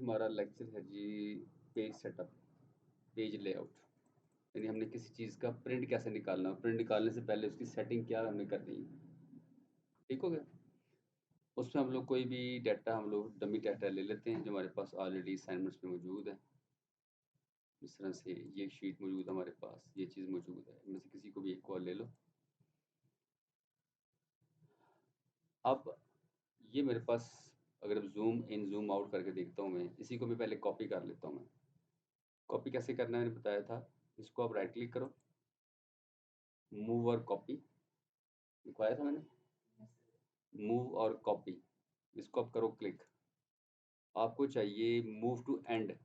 हमारा लेक्चर है जी page setup, page layout. यानी हमने किसी चीज़ का प्रिंट कैसे निकालना, प्रिंट निकालने से पहले उसकी सेटिंग क्या हमने करनी है। ठीक हो गया। उसमें हम लोग कोई भी डाटा, हम लोग डमी डाटा ले लेते हैं जो हमारे पास ऑलरेडी असाइनमेंट्स में मौजूद है। इस तरह से ये शीट मौजूद है हमारे पास, ये चीज़ मौजूद है, इनमें से किसी को भी एक कॉल ले लो। अब ये मेरे पास, अगर जूम इन जूम आउट करके देखता हूँ मैं, इसी को मैं पहले कॉपी कर लेता हूँ। मैं कॉपी कैसे करना है मैंने बताया था। इसको आप राइट क्लिक करो, मूव और कॉपी, दिखवाया था मैंने, मूव और कॉपी। इसको आप करो क्लिक। आपको चाहिए मूव टू एंड,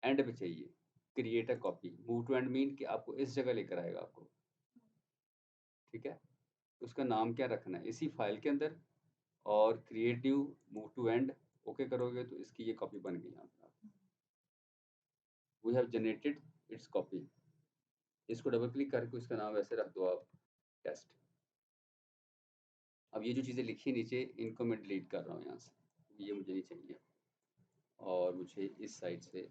एंड पे चाहिए create a copy. Move to end mean कि आपको इस जगह लेकर आएगा आपको। ठीक है, उसका नाम क्या रखना है इसी फाइल के अंदर, और creative move to end okay करोगे तो इसकी ये कॉपी बन गई। यहाँ पर we have generated its copy. इसको डबल क्लिक करके इसका नाम वैसे रख दो आप, टेस्ट। अब ये जो चीज़ें लिखी नीचे, इनको मैं डिलीट कर रहा हूँ यहाँ से, ये मुझे नहीं चाहिए। और मुझे इस साइड से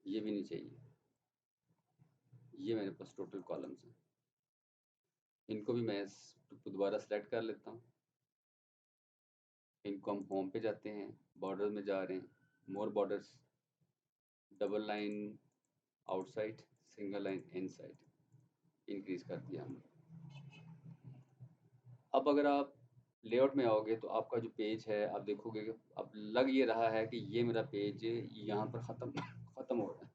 ये भी नहीं चाहिए। ये मेरे पास टोटल कॉलम्स हैं, इनको भी मैं दोबारा सेलेक्ट कर लेता हूँ। इनको हम होम पे जाते हैं, बॉर्डर में जा रहे हैं, more borders, double line outside, single line inside, increase कर दिया हमने। अब अगर आप लेआउट में आओगे तो आपका जो पेज है आप देखोगे कि अब लग ये रहा है कि ये मेरा पेज यहाँ पर ख़त्म हो रहा है।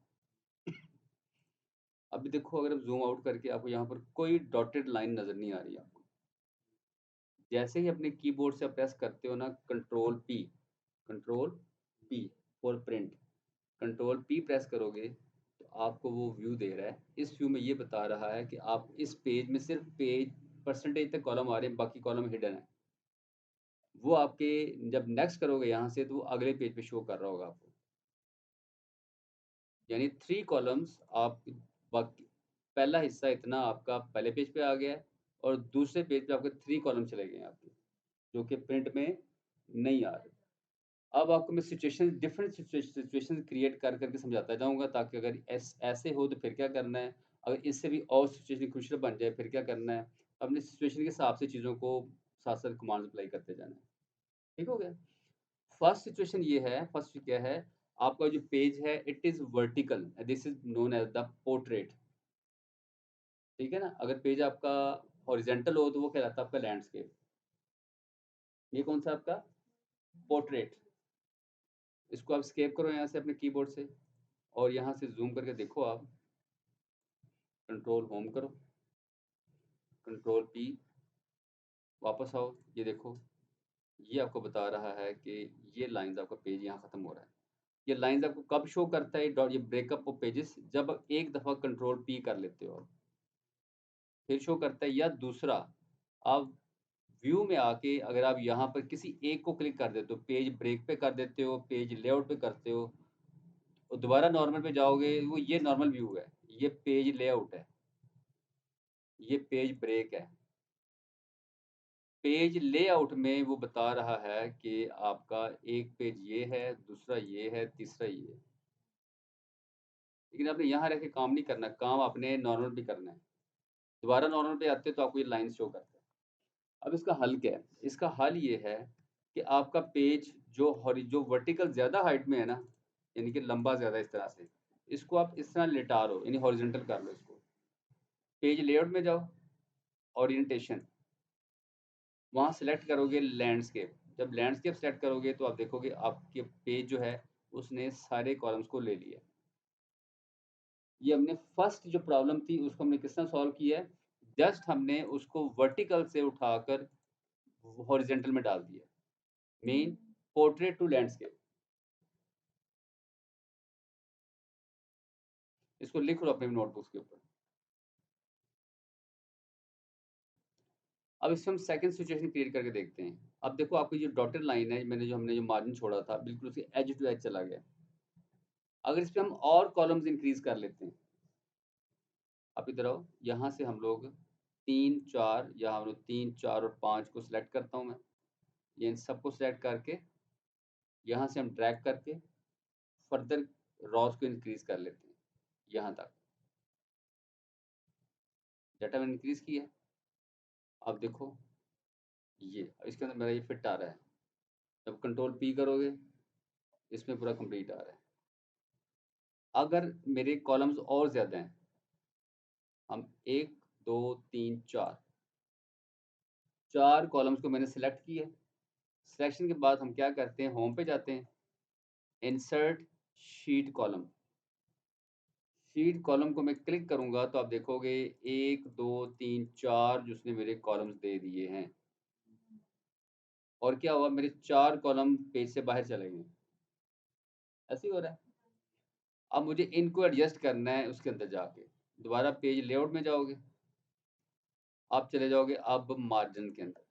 अभी देखो, अगर आप जूम आउट करके, आपको यहाँ पर कोई डॉटेड लाइन नज़र नहीं आ रही आपको। जैसे ही अपने कीबोर्ड से आप प्रेस करते हो ना, control P for print, control P press करोगे तो आपको वो व्यू दे रहा है। इस व्यू में ये बता रहा है कि आप इस पेज में सिर्फ पेज परसेंटेज तक कॉलम आ रहे हैं, बाकी कॉलम हिडन है। वो आपके जब नेक्स्ट करोगे यहाँ से तो वो अगले पेज पे शो कर रहा होगा आपको। यानी 3 कॉलम्स आप, बाकी पहला हिस्सा इतना आपका पहले पेज पे आ गया है, और दूसरे पेज पे आपके 3 कॉलम चले गए हैं आपके, जो कि प्रिंट में नहीं आ रहे। अब आपको मैं डिफरेंट सिचुएशन क्रिएट कर करके समझाता जाऊँगा, ताकि अगर ऐसे हो तो फिर क्या करना है, अगर इससे भी और सिचुएशन क्रूशियल बन जाए फिर क्या करना है। अपनी सिचुएशन के हिसाब से चीज़ों को साथ-साथ कमांड अप्लाई करते जाना है। ठीक हो गया? फर्स्ट सिचुएशन ये है, फर्स्ट क्या है, आपका जो पेज है it is vertical, this is known as the portrait. ठीक है ना? अगर पेज आपका हॉरिज़ॉन्टल हो तो वो कहलाता है आपका लैंडस्केप। ये कौन-सा आपका? पोर्ट्रेट। इसको आप एस्केप करो यहाँ से अपने कीबोर्ड से, और यहाँ से ज़ूम करके देखो आप, कंट्रोल होम करो, कंट्रोल पी, वापस आओ, ये देखो, ये आपको बता रहा है कि ये लाइन्स आपका पेज यहाँ ख़त्म हो रहा है। ये लाइन्स आपको कब शो करता है डॉट, ये ब्रेकअप ऑफ पेजेस, जब आप एक दफ़ा कंट्रोल पी कर लेते हो आप, फिर शो करता है। या दूसरा, आप व्यू में आके अगर आप यहाँ पर किसी एक को क्लिक कर देते हो, पेज ब्रेक पे कर देते हो, पेज लेआउट पे करते हो, और दोबारा नॉर्मल पे जाओगे, वो ये नॉर्मल व्यू है, ये पेज लेआउट है, ये पेज ब्रेक है। पेज लेआउट में वो बता रहा है कि आपका एक पेज ये है, दूसरा ये है, तीसरा ये है। लेकिन आपने यहाँ रह के काम नहीं करना, काम आपने नॉर्मल पे करना है। दोबारा नॉर्मल पे आते हो तो आपको ये लाइन शो करता है। अब इसका हल क्या है? इसका हल ये है कि आपका पेज जो वर्टिकल ज़्यादा हाइट में है ना, यानी कि लंबा ज़्यादा इस तरह से, इसको आप इस तरह लिटा लो, यानी हॉरिज़ॉन्टल कर लो इसको। पेज लेआउट में जाओ, ओरिएंटेशन, वहाँ सेलेक्ट करोगे लैंडस्केप। जब लैंडस्केप सेलेक्ट करोगे तो आप देखोगे आपके पेज जो है उसने सारे कॉलम्स को ले लिया। ये हमने फर्स्ट जो प्रॉब्लम थी उसको हमने किस तरह सॉल्व किया है? जस्ट हमने उसको वर्टिकल से उठाकर हॉरिजॉन्टल में डाल दिया। Mean portrait to landscape. इसको लिख लो अपने नोटबुक्स के ऊपर। अब इसमें हम सेकंड सिचुएशन क्रिएट करके देखते हैं। अब देखो, आपकी जो डॉटेड लाइन है, हमने जो मार्जिन छोड़ा था बिल्कुल उसके एज टू एज चला गया। अगर इस पे हम और कॉलम्स इंक्रीज कर लेते हैं, आप इधर आओ, यहाँ से हम लोग 3, 4, यहाँ हम लोग 3, 4 और 5 को सिलेक्ट करता हूँ मैं। ये इन सबको सिलेक्ट करके यहाँ से हम ड्रैग करके फर्दर रॉस को इंक्रीज कर लेते हैं यहाँ तक। डाटा मैंने इंक्रीज किया। अब देखो ये इसके अंदर मेरा ये फिट आ रहा है। जब कंट्रोल पी करोगे इसमें पूरा कंप्लीट आ रहा है। अगर मेरे कॉलम्स और ज़्यादा हैं, हम 1 2 3 4 4 कॉलम्स को मैंने सेलेक्ट किया। सिलेक्शन के बाद हम क्या करते हैं, होम पे जाते हैं, insert sheet column. Sheet column को मैं क्लिक करूंगा तो आप देखोगे 1 2 3 4 जो उसने मेरे कॉलम्स दे दिए हैं। और क्या हुआ, मेरे 4 कॉलम पेज से बाहर चले गए। ऐसे ही हो रहा है। अब मुझे इनको एडजस्ट करना है उसके अंदर जाके। दोबारा पेज लेआउट में जाओगे, आप चले जाओगे अब मार्जिन के अंदर।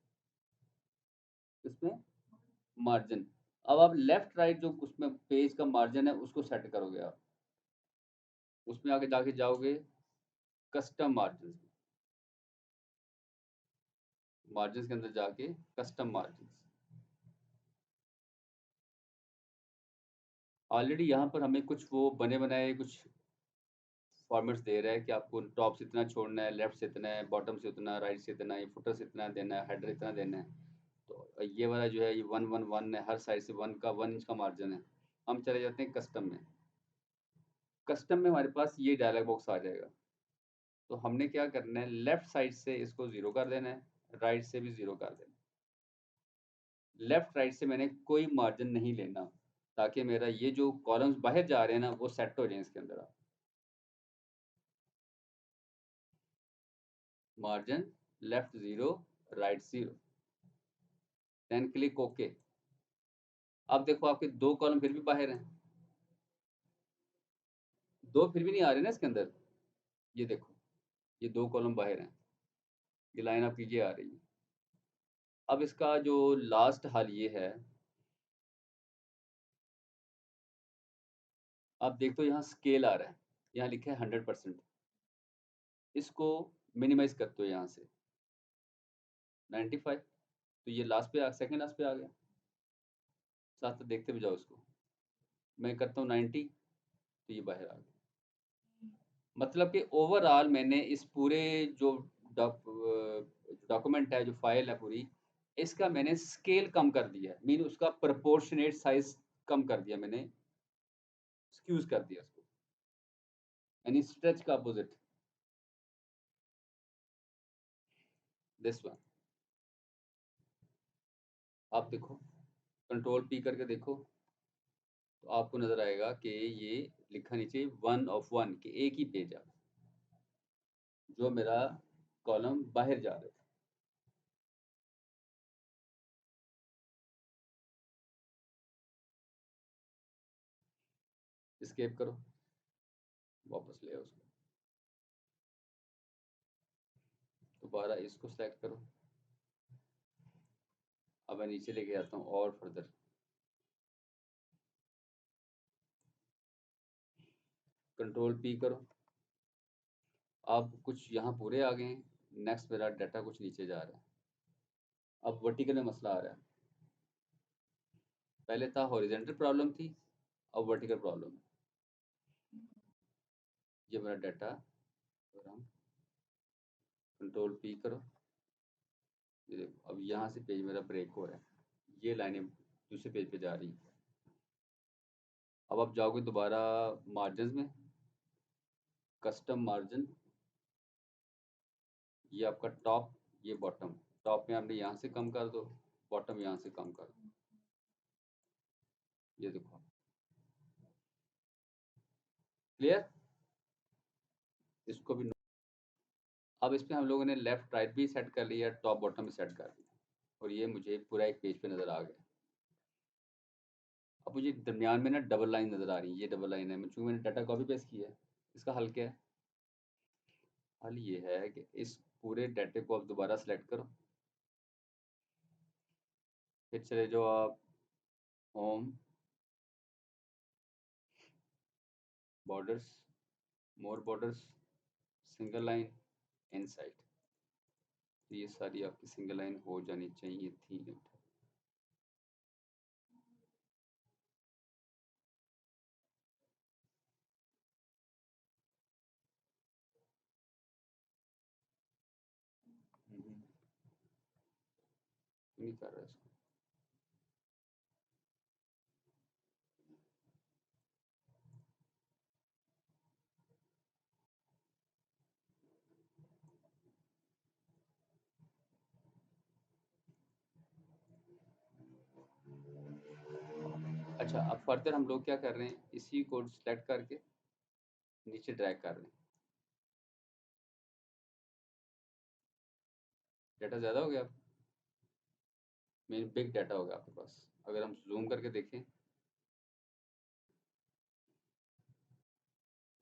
इसमें मार्जिन, अब आप लेफ्ट राइट जो उसमें पेज का मार्जिन है उसको सेट करोगे आप। उसमें आगे जाके जाओगे कस्टम मार्जिन। मार्जिन के अंदर जाके कस्टम मार्जिन। ऑलरेडी यहाँ पर हमें कुछ वो बने बनाए कुछ फॉर्मेट्स दे रहा है कि आपको टॉप से इतना छोड़ना है, लेफ्ट से इतना है, बॉटम से उतना, राइट से इतना, ये फुटर से इतना देना है, हेडर इतना देना है। तो ये वाला जो है ये 1 1 1 है, हर साइड से 1 इंच का मार्जिन है। हम चले जाते हैं कस्टम में। कस्टम में हमारे पास ये डायलॉग बॉक्स आ जाएगा। तो हमने क्या करना है, लेफ्ट साइड से इसको 0 कर देना है, राइट से भी 0 कर देना है। लेफ्ट राइट से मैंने कोई मार्जिन नहीं लेना, ताकि मेरा ये जो कॉलम्स बाहर जा रहे हैं ना वो सेट हो जाए इसके अंदर। Margin left 0, right 0, then click okay. अब देखो आपके 2 कॉलम फिर भी बाहर हैं। 2 फिर भी नहीं आ रहे ना इसके अंदर। ये देखो, ये 2 कॉलम बाहर हैं। ये लाइन आपकी ये आ रही है। अब इसका जो लास्ट हल ये है, आप देखते हो यहाँ स्केल आ रहा है, यहाँ लिखा है 100%। इसको मिनिमाइज करते हो यहाँ से 95। तो ये लास्ट पे सेकंड लास्ट पे आ गया। साथ साथ देखते भी जाओ इसको। मैं करता हूँ 90, तो ये बाहर आ गया। मतलब कि ओवरऑल मैंने इस पूरे जो डॉक्यूमेंट है, जो फाइल है पूरी, इसका मैंने स्केल कम कर दिया है, मीन उसका प्रोपोर्शनेट साइज कम कर दिया मैंने, स्क्यूज कर दिया उसको, यानी स्ट्रेच का अपोजिट। दिस वन, आप देखो, कंट्रोल पी करके देखो, तो आपको नजर आएगा कि ये लिखा नीचे 1 of 1 कि एक ही पेज है जो मेरा कॉलम बाहर जा रहा है। स्केप करो, वापस ले आओ उसको, दोबारा इसको सेलेक्ट करो। अब मैं नीचे लेके आता हूँ और फर्दर, कंट्रोल पी करो। अब कुछ यहाँ पूरे आ गए हैं। नेक्स्ट मेरा डाटा कुछ नीचे जा रहा है। अब वर्टिकल में मसला आ रहा है। पहले था हॉरिजेंटल प्रॉब्लम थी, अब वर्टिकल प्रॉब्लम है। ये मेरा डाटा, कंट्रोल पी करो। ये देखो अब यहाँ से पेज मेरा ब्रेक हो रहा है, ये लाइनें दूसरे पेज पे जा रही हैं। अब आप जाओगे दोबारा मार्जिन में, कस्टम मार्जिन, ये आपका टॉप, ये बॉटम। टॉप में आपने यहाँ से कम कर दो, बॉटम यहाँ से कम कर दो। ये देखो, क्लियर। इसको भी अब इसमें हम लोगों ने लेफ्ट राइट भी सेट कर लिया, टॉप बॉटम भी सेट कर लिया, और ये मुझे पूरा एक पेज पे नज़र आ गया। अब मुझे दरमियान में ना डबल लाइन नज़र आ रही है, ये डबल लाइन है, चूँकि मैंने डाटा कॉपी पेस्ट किया है। इसका हल क्या है? हल ये है कि इस पूरे डाटे को आप दोबारा सेलेक्ट करो, फिर चले जाओ आप होम, बॉर्डर्स, मोर बॉर्डर्स, सिंगल लाइन, इनसाइड। तो ये सारी आपकी सिंगल लाइन हो जानी चाहिए थी। क्यों नहीं कर रहा इसको? अच्छा, अब फर्दर हम लोग क्या कर रहे हैं, इसी को सेलेक्ट करके नीचे ड्रैग कर रहे हैं। डाटा ज़्यादा हो गया? मीन बिग डाटा होगा आपके पास। अगर हम ज़ूम करके देखें,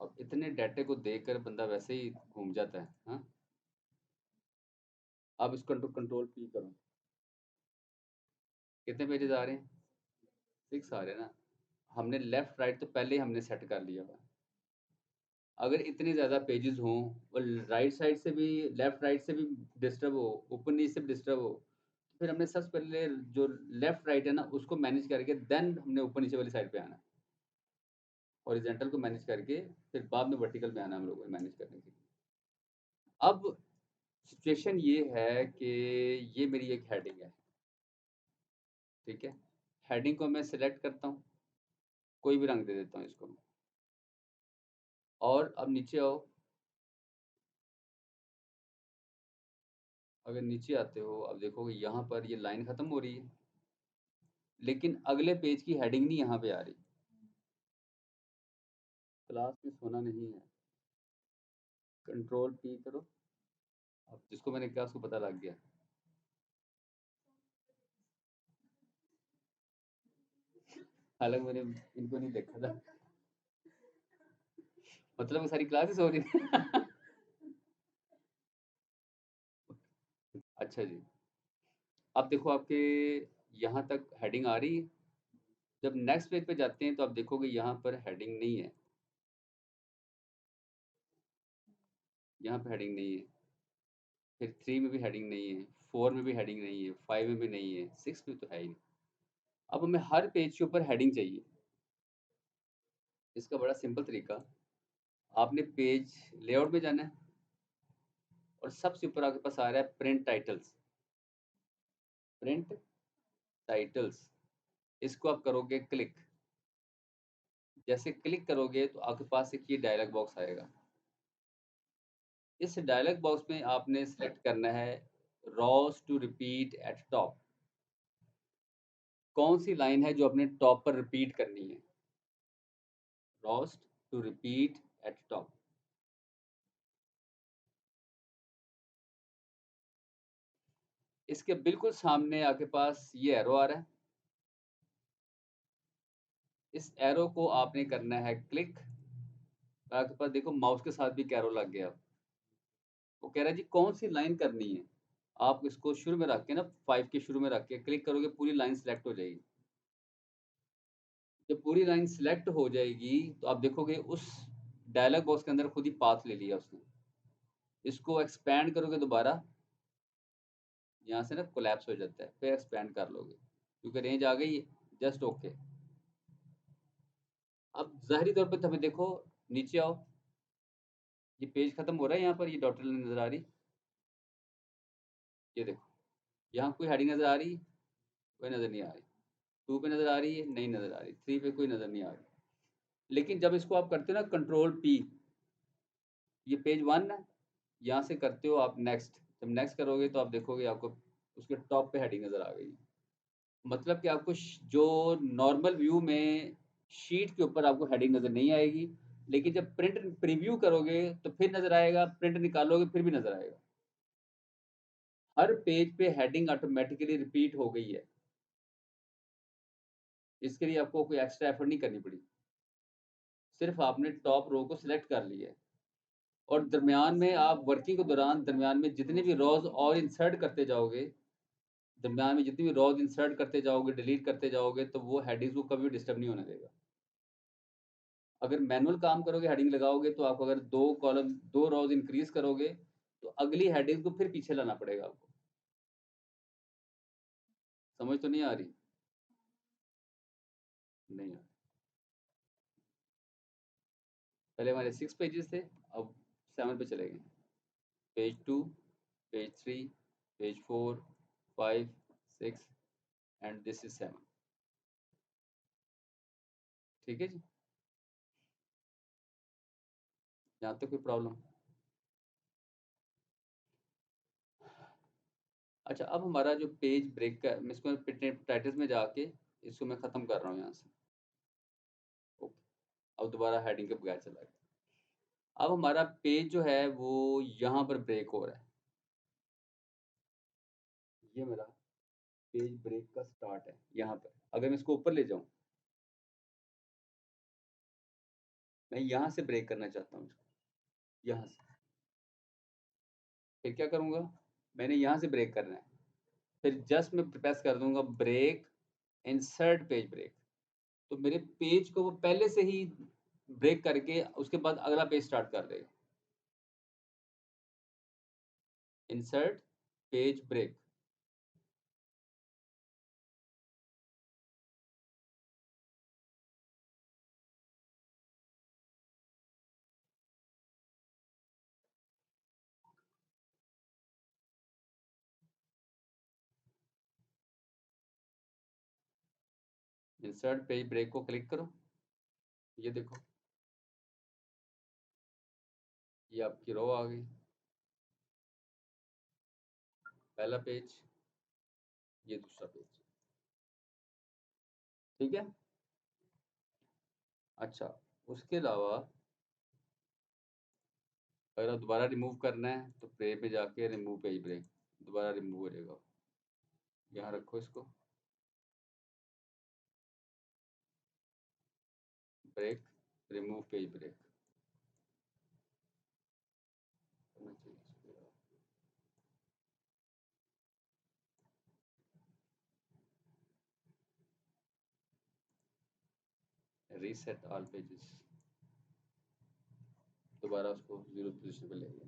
अब इतने डाटे को देखकर बंदा वैसे ही घूम जाता है। हाँ, अब इसको कंट्रोल पी करो, कितने पेजेस आ रहे हैं? 6 आ रहे हैं ना। हमने लेफ्ट राइट तो पहले ही हमने सेट कर लिया हुआ है। अगर इतने ज़्यादा पेजेस हों और राइट साइड से भी, लेफ्ट राइट से भी डिस्टर्ब हो, ऊपर नीचे से भी डिस्टर्ब हो, तो फिर हमने सबसे पहले जो लेफ्ट राइट है ना उसको मैनेज करके देन हमने ऊपर नीचे वाली साइड पे आना है। हॉरिजॉन्टल को मैनेज करके फिर बाद में वर्टिकल में आना हम लोगों को मैनेज करने के लिए। अब सिचुएशन ये है कि ये मेरी एक हेडिंग है, ठीक है? हेडिंग को मैं सिलेक्ट करता हूँ, कोई भी रंग दे देता हूँ इसको मैं। और अब नीचे आओ, अगर नीचे आते हो अब देखोगे यहाँ पर ये लाइन खत्म हो रही है, लेकिन अगले पेज की हेडिंग नहीं यहाँ पे आ रही। क्लास में सोना नहीं है, कंट्रोल पी करो। अब जिसको मैंने कहा उसको पता लग गया। हालांकि मैंने इनको नहीं देखा था, मतलब वो सारी क्लासेस हो रही थी। अच्छा जी, अब देखो आपके यहाँ तक हेडिंग आ रही है। जब नेक्स्ट पेज पे जाते हैं तो आप देखोगे यहाँ पर हेडिंग नहीं है, यहाँ पे हेडिंग नहीं है, फिर 3 में भी हेडिंग नहीं है, 4 में भी हेडिंग नहीं है, 5 में भी नहीं है, 6 में तो है ही नहीं। अब हमें हर पेज के ऊपर हेडिंग चाहिए। इसका बड़ा सिंपल तरीका, आपने पेज लेआउट में जाना है और सबसे ऊपर आपके पास आ रहा है प्रिंट टाइटल्स। प्रिंट टाइटल्स, इसको आप करोगे क्लिक। जैसे क्लिक करोगे तो आपके पास एक ये डायलॉग बॉक्स आएगा। इस डायलॉग बॉक्स में आपने सेलेक्ट करना है rows to repeat at top. कौन सी लाइन है जो अपने टॉप पर रिपीट करनी है? रॉस्ट टू रिपीट एट टॉप। इसके बिल्कुल सामने आपके पास ये एरो आ रहा है। इस एरो को आपने करना है क्लिक। आपके पास देखो माउस के साथ भी एक एरो लग गया। वो कह रहा है जी कौन सी लाइन करनी है। आप इसको शुरू में रख के ना, 5 के शुरू में रख के क्लिक करोगे, पूरी लाइन सेलेक्ट हो जाएगी। जब पूरी लाइन सेलेक्ट हो जाएगी तो आप देखोगे उस डायलॉग बॉक्स के अंदर खुद ही पाथ ले लिया उसने। इसको एक्सपैंड करोगे दोबारा, यहाँ से ना कोलैप्स हो जाता है, फिर एक्सपैंड कर लोगे क्योंकि रेंज आ गई है। Just okay. अब ज़ाहिरी तौर पे तभी देखो, नीचे आओ, ये पेज खत्म हो रहा है, यहाँ पर ये डॉटेड लाइन नज़र आ रही। ये देखो, यहाँ कोई हेडिंग नज़र आ रही? कोई नज़र नहीं आ रही। 2 पे नज़र आ रही है? नहीं नज़र आ रही। 3 पे कोई नज़र नहीं आ रही। लेकिन जब इसको आप करते हो ना कंट्रोल पी, ये पेज 1 है, यहाँ से करते हो आप नेक्स्ट। जब नेक्स्ट करोगे तो आप देखोगे आपको उसके टॉप पे हेडिंग नज़र आ गई। मतलब कि आपको जो नॉर्मल व्यू में शीट के ऊपर आपको हेडिंग नज़र नहीं आएगी, लेकिन जब प्रिंट प्रीव्यू करोगे तो फिर नज़र आएगा, प्रिंट निकालोगे फिर भी नज़र आएगा। हर पेज पे हेडिंग ऑटोमेटिकली रिपीट हो गई है। इसके लिए आपको कोई एक्स्ट्रा एफर्ट नहीं करनी पड़ी। सिर्फ आपने टॉप रो को सिलेक्ट कर लिया है और दरमियान में आप वर्किंग के दौरान दरमियान में जितने भी रोज और इंसर्ट करते जाओगे, दरमियान में जितनी भी रोज इंसर्ट करते जाओगे, डिलीट करते जाओगे, तो वो हेडिंग्स को कभी डिस्टर्ब नहीं होने देगा। अगर मैनुअल काम करोगे, हेडिंग लगाओगे, तो आप अगर 2 कॉलम 2 रोज इंक्रीज करोगे तो अगली हेडिंग को फिर पीछे लाना पड़ेगा आपको। समझ तो नहीं आ रही? नहीं आ रही। पहले हमारे 6 पेजेस थे, अब 7 पे चले गए। Page 2, page 3, page 4, 5, 6 and this is 7। ठीक है जी, यहाँ तक कोई प्रॉब्लम? अच्छा, अब हमारा जो पेज ब्रेक का, मैं इसको टाइटल्स में जाके इसको मैं ख़त्म कर रहा हूँ यहाँ से। ओके, अब दोबारा हेडिंग के बगैर चला गया। अब हमारा पेज जो है वो यहाँ पर ब्रेक हो रहा है। ये मेरा पेज ब्रेक का स्टार्ट है यहाँ पर। अगर मैं इसको ऊपर ले जाऊँ, मैं यहाँ से ब्रेक करना चाहता हूँ इसको, यहाँ से। फिर क्या करूँगा, मैंने यहाँ से ब्रेक करना है, फिर जस्ट मैं प्रेस कर दूंगा ब्रेक, इंसर्ट पेज ब्रेक। तो मेरे पेज को वो पहले से ही ब्रेक करके उसके बाद अगला पेज स्टार्ट कर देगा। Insert page break. Insert page break को क्लिक करो, ये देखो, ये आपकी रो आ गई। पहला पेज, ये दूसरा पेज। ठीक है। अच्छा, उसके अलावा अगर आप दोबारा रिमूव करना है तो प्ले पे जाके रिमूव पेज ब्रेक, दोबारा रिमूव हो जाएगा। यहाँ रखो इसको, break, remove page break. Reset all pages, दोबारा उसको जीरो पोजीशन पे ले गया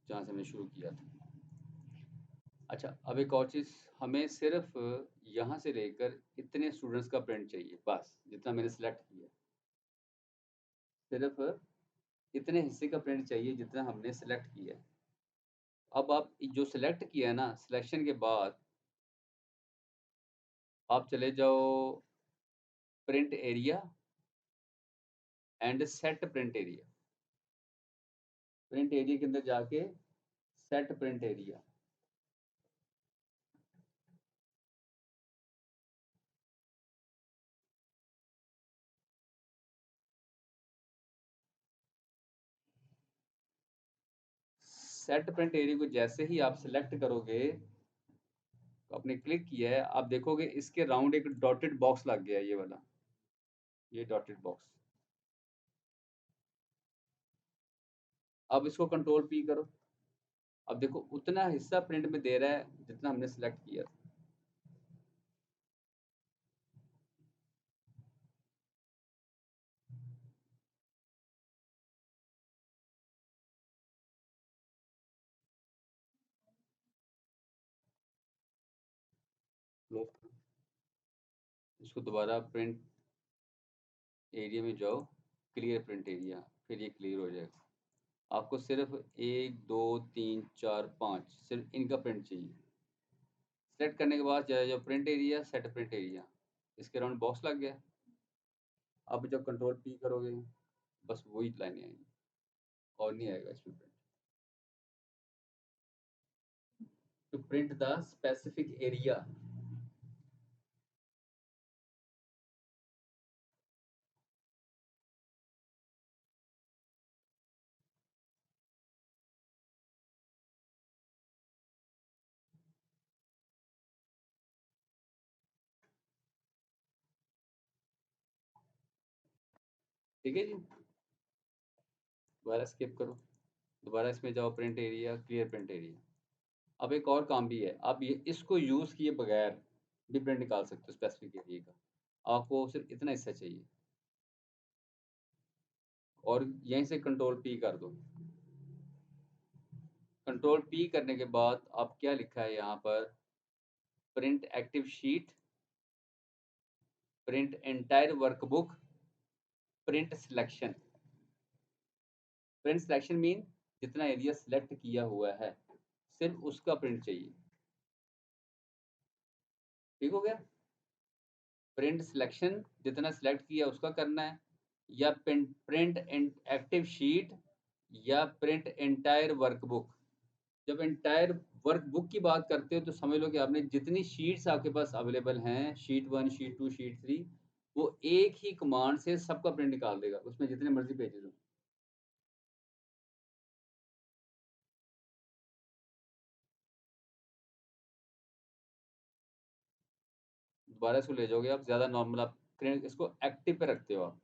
जहाँ से हमने शुरू किया था। अच्छा, अब एक और चीज़, हमें सिर्फ यहाँ से लेकर इतने स्टूडेंट्स का प्रिंट चाहिए, बस जितना मैंने सेलेक्ट किया, सिर्फ इतने हिस्से का प्रिंट चाहिए जितना हमने सेलेक्ट किया है। अब आप जो सेलेक्ट किया है ना, सिलेक्शन के बाद आप चले जाओ print area and set print area. Print area के अंदर जाके set print area, set print area को जैसे ही आप सिलेक्ट करोगे, तो आपने क्लिक किया है, आप देखोगे इसके राउंड एक डॉटेड बॉक्स लग गया है, ये वाला, ये डॉटेड बॉक्स। अब इसको कंट्रोल पी करो, अब देखो उतना हिस्सा प्रिंट में दे रहा है जितना हमने सिलेक्ट किया था। इसको दोबारा प्रिंट एरिया में जाओ, क्लियर प्रिंट एरिया, फिर ये क्लियर हो जाएगा। आपको सिर्फ 1 2 3 4 5 सिर्फ इनका प्रिंट चाहिए। सेलेक्ट करने के बाद जाए जो print area, set print area, इसके राउंड बॉक्स लग गया। अब जब कंट्रोल पी करोगे, बस वही लाइनें आएंगी और नहीं आएगा इसमें print. To print the specific area. ठीक है जी, दोबारा स्किप करो, दोबारा इसमें जाओ print area, clear print area. अब एक और काम भी है, आप ये इसको यूज़ किए बगैर भी प्रिंट निकाल सकते हो स्पेसिफिक एरिया का। आपको सिर्फ इतना हिस्सा चाहिए और यहीं से कंट्रोल पी कर दो। कंट्रोल पी करने के बाद आप क्या लिखा है यहाँ पर, print active sheet, print entire workbook, print selection. Print selection mean जितना एरिया सिलेक्ट किया हुआ है सिर्फ उसका प्रिंट चाहिए। ठीक हो गया? प्रिंट सिलेक्शन जितना सिलेक्ट किया उसका करना है, या प्रिंट एक्टिव शीट, या प्रिंट एंटायर वर्कबुक। जब एंटायर वर्कबुक की बात करते हो तो समझ लो कि आपने जितनी शीट्स आपके पास अवेलेबल हैं, शीट 1, शीट 2, शीट 3, वो एक ही कमांड से सबका प्रिंट निकाल देगा, उसमें जितने मर्ज़ी पेजेज़ हों। दोबारा इसको ले जाओगे आप ज़्यादा नॉर्मल, आप प्रिंट इसको एक्टिव पे रखते हो आप,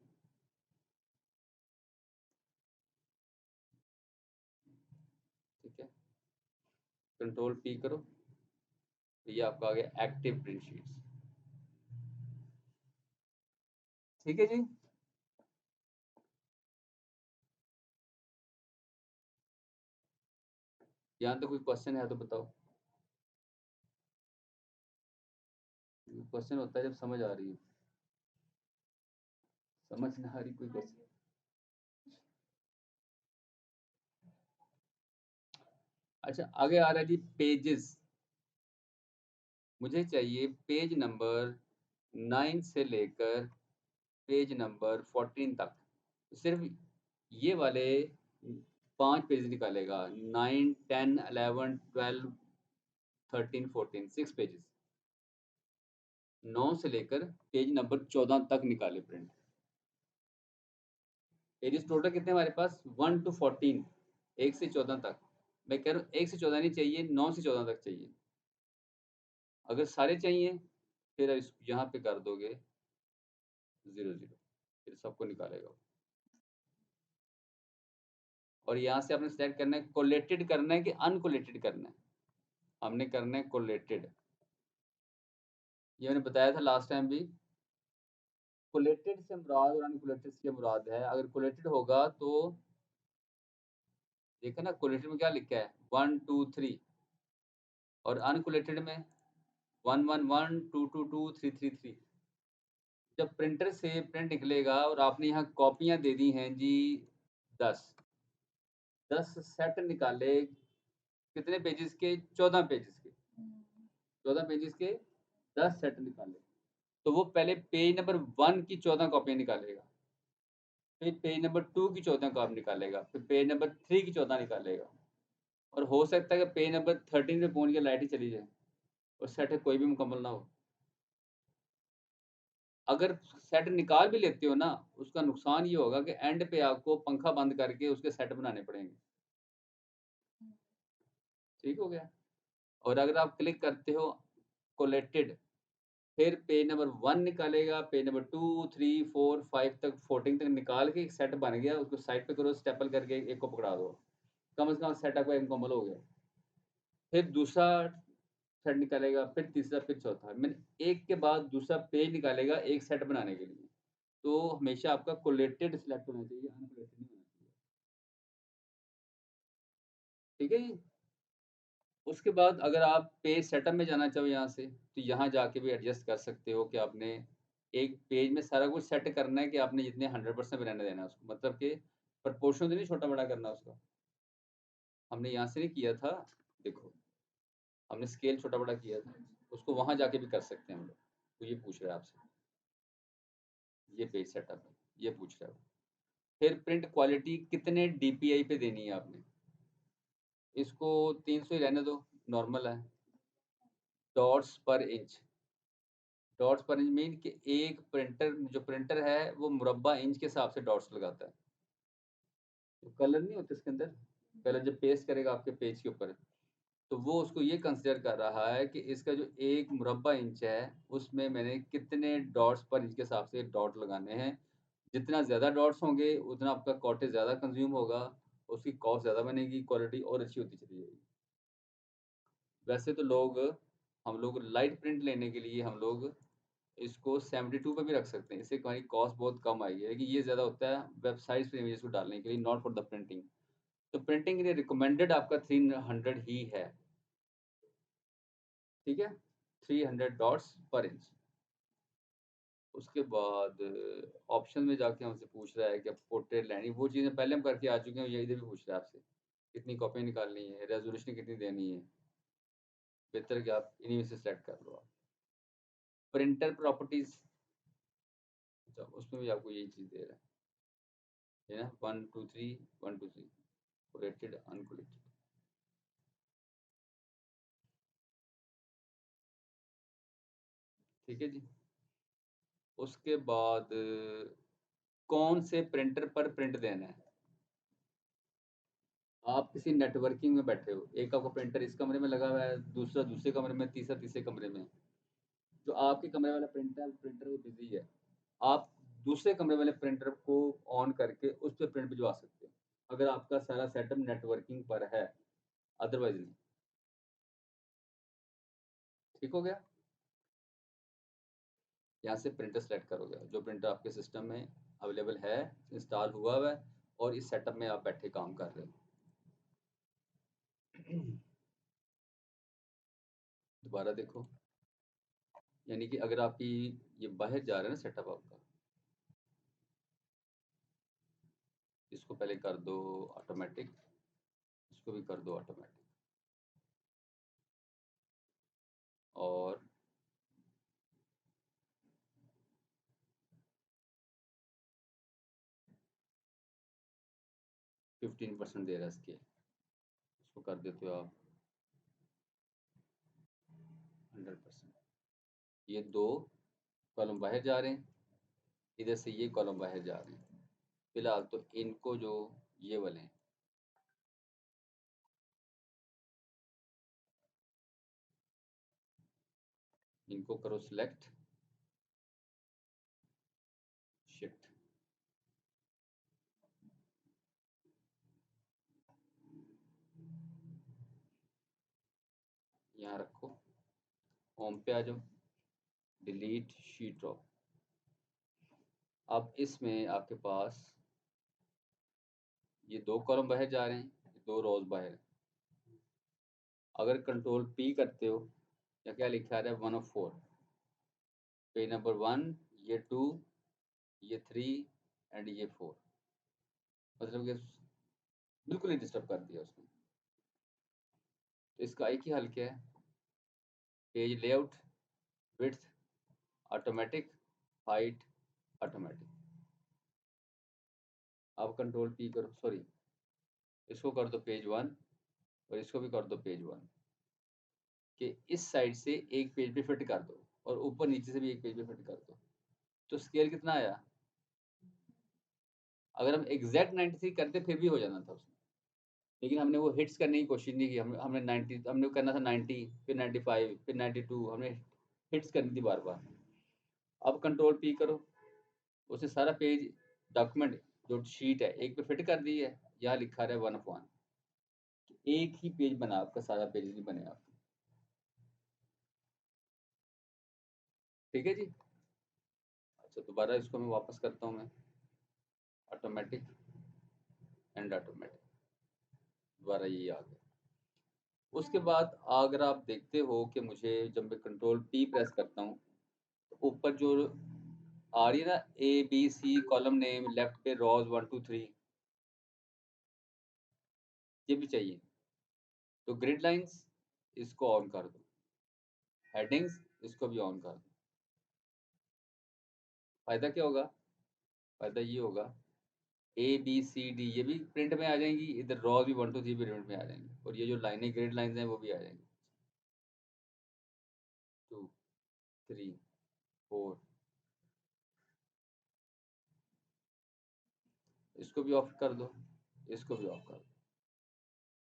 ठीक है? कंट्रोल पी करो, तो ये आपका आ गया एक्टिव प्रिंट शीट्स। ठीक है जी? यहाँ तो कोई क्वेश्चन है तो बताओ? क्वेश्चन होता है जब समझ आ रही है, समझ ना आ रही कोई क्वेश्चन। अच्छा, आगे आ रहा है जी पेजेस। मुझे चाहिए पेज नंबर 9 से लेकर पेज नंबर 14 तक। सिर्फ ये वाले 5 पेज निकालेगा, 9, 10, 11, 12, 13, 14, 6 पेजेस। 9 से लेकर पेज नंबर 14 तक निकाले प्रिंट। पेजेस टोटल कितने हमारे पास? 1 टू 14, 1 से 14 तक। मैं कह रहा हूँ 1 से 14 नहीं चाहिए, 9 से 14 तक चाहिए। अगर सारे चाहिए फिर इस यहाँ पे कर दोगे 0, 0, फिर सबको निकालेगा। और यहाँ से आपने सेलेक्ट करना है कोलेटेड करना है कि अनकोलेटेड करना है। हमने करना है कोलेटेड। ये मैंने बताया था लास्ट टाइम भी। कोलेटेड से मुराद और अनकोलेटेड से मुराद है, अगर कोलेटेड होगा तो देखा ना, कोलेटेड में क्या लिखा है 1, 2, 3, और अनकोलेटेड में 1, 1, 1, 2, 2, 2, 3, 3, 3। जब प्रिंटर से प्रिंट निकलेगा और आपने यहाँ कॉपियां दे दी हैं जी 10, 10 सेट निकाले कितने पेजेस के? 14 पेजेस के। 14 पेजेस के 10 सेट निकाले, तो वो पहले पेज नंबर 1 की 14 कॉपियाँ निकालेगा, फिर पेज नंबर 2 की 14 कॉपी निकालेगा, फिर पेज नंबर 3 की 14 निकालेगा, और हो सकता है कि पेज नंबर 13 पे पहुँच के लाइट ही चली जाए और सेट कोई भी मुकम्मल ना हो। अगर सेट निकाल भी लेते हो ना, उसका नुकसान ये होगा कि एंड पे आपको पंखा बंद करके उसके सेट बनाने पड़ेंगे। ठीक हो गया? और अगर आप क्लिक करते हो कोलेक्टेड, फिर पेज नंबर 1 निकालेगा, पेज नंबर 2, 3, 4, 5 तक 14 तक निकाल के एक सेट बन गया, उसको साइड पे करो, स्टेपल करके एक को पकड़ा दो। कम से कम सेट आपका मुकम्मल हो गया। फिर दूसरा सेट निकालेगा, फिर तीसरा, फिर चौथा। मैंने एक के बाद दूसरा पेज निकालेगा एक सेट बनाने के लिए। तो हमेशा आपका कोलेटेड सिलेक्ट होना चाहिए, अनकोलेटेड नहीं होना चाहिए। ठीक है जी? उसके बाद अगर आप पेज सेटअप में जाना चाहो यहाँ से, तो यहाँ जाके भी एडजस्ट कर सकते हो कि आपने एक पेज में सारा कुछ सेट करना है कि आपने जितने 100% में रहने देना है उसको। मतलब कि प्रोपोर्शन तो नहीं छोटा-बड़ा करना उसका। हमने यहाँ से नहीं किया था, देखो, हमने स्केल छोटा-बड़ा किया था। उसको वहाँ जाके भी कर सकते हैं हम लोग। तो ये पूछ रहा है आपसे, ये पेज सेटअप है, ये पूछ रहा है वो। फिर प्रिंट क्वालिटी कितने डीपीआई पे देनी है आपने? इसको 300 ही रहने दो, नॉर्मल है। डॉट्स पर इंच। डॉट्स पर इंच मीन कि एक प्रिंटर, जो प्रिंटर है वो मुरब्बा इंच के हिसाब से डॉट्स लगाता है। तो कलर नहीं होते इसके अंदर, कलर जब पेस्ट करेगा आपके पेज के ऊपर, तो वो उसको ये कंसीडर कर रहा है कि इसका जो एक मुरब्बा इंच है, उसमें मैंने कितने डॉट्स पर इंच के हिसाब से डॉट लगाने हैं। जितना ज़्यादा डॉट्स होंगे, उतना आपका कॉटेज ज़्यादा कंज़्यूम होगा, उसकी कॉस्ट ज़्यादा बनेगी, क्वालिटी और अच्छी होती चली जाएगी। वैसे तो हम लोग लाइट प्रिंट लेने के लिए हम लोग इसको 72 पे भी रख सकते हैं। इससे हमारी कॉस्ट बहुत कम आएगी। लेकिन ये ज़्यादा होता है वेबसाइट्स पे इमेजेस को डालने के लिए, नॉट फॉर द प्रिंटिंग। तो प्रिंटिंग के लिए रिकमेंडेड आपका 300 ही है। ठीक है? 300 डॉट्स पर इंच। उसके बाद ऑप्शन में जाके हमसे पूछ रहा है कि पोर्ट्रेट लेनी, वो चीज़ें पहले हम करके आ चुके हैं, ये इधर भी पूछ रहा है आपसे। कितनी कॉपी निकालनी है, रेज़ोल्यूशन कितनी देनी है। बेहतर है कि आप इन्हीं में से सेलेक्ट कर लो आप। प्रिंटर प्रॉपर्टीज, अच्छा उसमें भी आपको यही चीज दे रहा है ना, 1 2 3 1 2 3 कोलेटेड अनकोलेटेड। ठीक है जी। उसके बाद कौन से प्रिंटर पर प्रिंट देना है। आप किसी नेटवर्किंग में बैठे हो, एक आपका प्रिंटर इस कमरे में लगा हुआ है, दूसरा दूसरे कमरे में, तीसरा तीसरे कमरे में। जो आपके कमरे वाला प्रिंटर वो बिजी है, आप दूसरे कमरे वाले प्रिंटर को ऑन करके उस पर प्रिंट भिजवा सकते हो, अगर आपका सारा सेटअप नेटवर्किंग पर है, अदरवाइज नहीं। ठीक हो गया। यहाँ से प्रिंटर सेलेक्ट करोगे, जो प्रिंटर आपके सिस्टम में अवेलेबल है, इंस्टॉल हुआ हुआ है, और इस सेटअप में आप बैठे काम कर रहे हो। दोबारा देखो, यानी कि अगर आपकी ये बाहर जा रहा है ना सेटअप आपका, इसको पहले कर दो ऑटोमेटिक, इसको भी कर दो ऑटोमेटिक, और 15% दे रहा है स्केल, इसको कर देते हो आप 100%। ये दो कॉलम बाहर जा रहे हैं, इधर से ये कॉलम बाहर जा रहे हैं, फिलहाल तो इनको जो ये वाले हैं, इनको करो सिलेक्ट, शिफ्ट, यहाँ रखो, होम पे आ जाओ, डिलीट शीट ड्रॉप। अब इसमें आपके पास ये दो कॉलम बाहर जा रहे हैं, दो रोज बाहर हैं। अगर कंट्रोल पी करते हो, या क्या लिखा है 1 of 4, पेज नंबर 1, ये 2, ये 3 एंड ये 4, मतलब कि बिल्कुल ही डिस्टर्ब कर दिया उसने। तो इसका एक ही हल क्या है, page layout, width automatic, height automatic. अब कंट्रोल पी करो, सॉरी, इसको कर दो पेज 1, और इसको भी कर दो पेज 1, कि इस साइड से एक पेज पे फिट कर दो, और ऊपर नीचे से भी एक पेज पे फिट कर दो। तो स्केल कितना आया, अगर हम एग्जैक्ट 93 करते फिर भी हो जाना था उसमें, लेकिन हमने वो हिट्स करने की कोशिश नहीं की, हमने 90, हमने करना था 90, फिर 95, फिर 92, हमने हिट्स करनी थी बार बार। अब कंट्रोल पी करो, उसने सारा पेज डॉक्यूमेंट जो शीट है एक पे फिट कर दी है, यहाँ लिखा रहा है 1 of 1, एक ही पेज बना, आपका सारा पेज नहीं बने आपका। ठीक है जी। अच्छा दोबारा इसको मैं वापस करता हूँ, मैं ऑटोमेटिक एंड ऑटोमेटिक, दोबारा ये आ गया। उसके बाद अगर आप देखते हो कि मुझे जब मैं कंट्रोल पी प्रेस करता हूँ, तो ऊपर जो आ रही है ना ABC कॉलम नेम, लेफ्ट पे रोज 1 2 3, ये भी चाहिए, तो ग्रिड लाइंस इसको ऑन कर दो, हेडिंग्स इसको भी ऑन कर दो। फायदा क्या होगा, फायदा ये होगा ABCD ये भी प्रिंट में आ जाएंगी, इधर रॉज भी 1 2 3 भी प्रिंट में आ जाएंगी, और ये जो लाइनें ग्रिड लाइंस हैं वो भी आ जाएंगी, 2 3 4, इसको भी ऑफ कर दो, इसको भी ऑफ कर दो।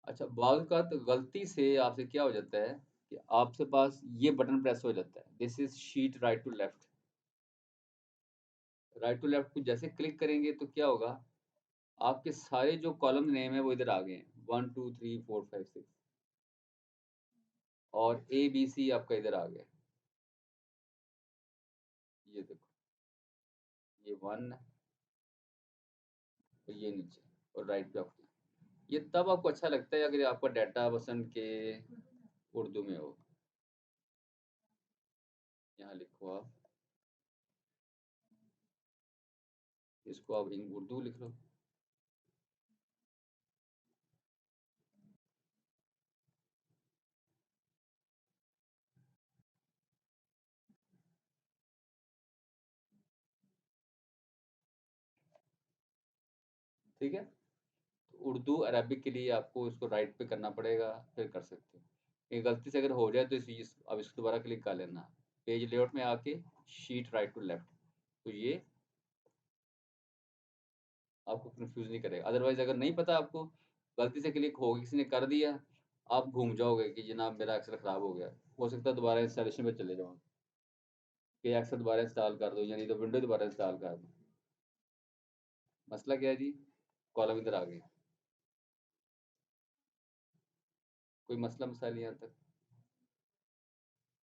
अच्छा बाज़ का तो गलती से आपसे क्या हो जाता है कि आपके पास ये बटन प्रेस हो जाता है, this is sheet right to left, right to left को जैसे क्लिक करेंगे तो क्या होगा, आपके सारे जो कॉलम नेम है वो इधर आ गए हैं, 1 2 3 4 5 6, और ABC आपका इधर आ गया, ये देखो, ये 1 और ये नीचे, और राइट पे आपका। ये तब आपको अच्छा लगता है अगर आपका डाटा पसंद के उर्दू में हो, यहाँ लिखो आप, इसको आप इन उर्दू लिख लो, ठीक है? उर्दू, अरबिक के लिए आपको इसको राइट पे करना पड़ेगा, फिर कर सकते हो। ये गलती से अगर हो जाए तो अब इसको दोबारा क्लिक कर लेना। पेज लेआउट में आके शीट राइट टू लेफ्ट, तो ये आपको कन्फ्यूज़ नहीं करेगा। अदरवाइज़ अगर नहीं पता आपको, गलती से क्लिक हो गया, किसी ने कर दिया, आप घूम जाओगे कि जनाब मेरा एक्सेल खराब हो गया। हो सकता है दोबारा इंस्टॉलेशन पे चले जाओ, कि एक्सेल दोबारा इंस्टॉल कर दो, यानी तो विंडो दोबारा इंस्टॉल कर दो। मसला क्या है जी? कॉलम इधर आ गए। कोई मसला मसाइल यहाँ तक?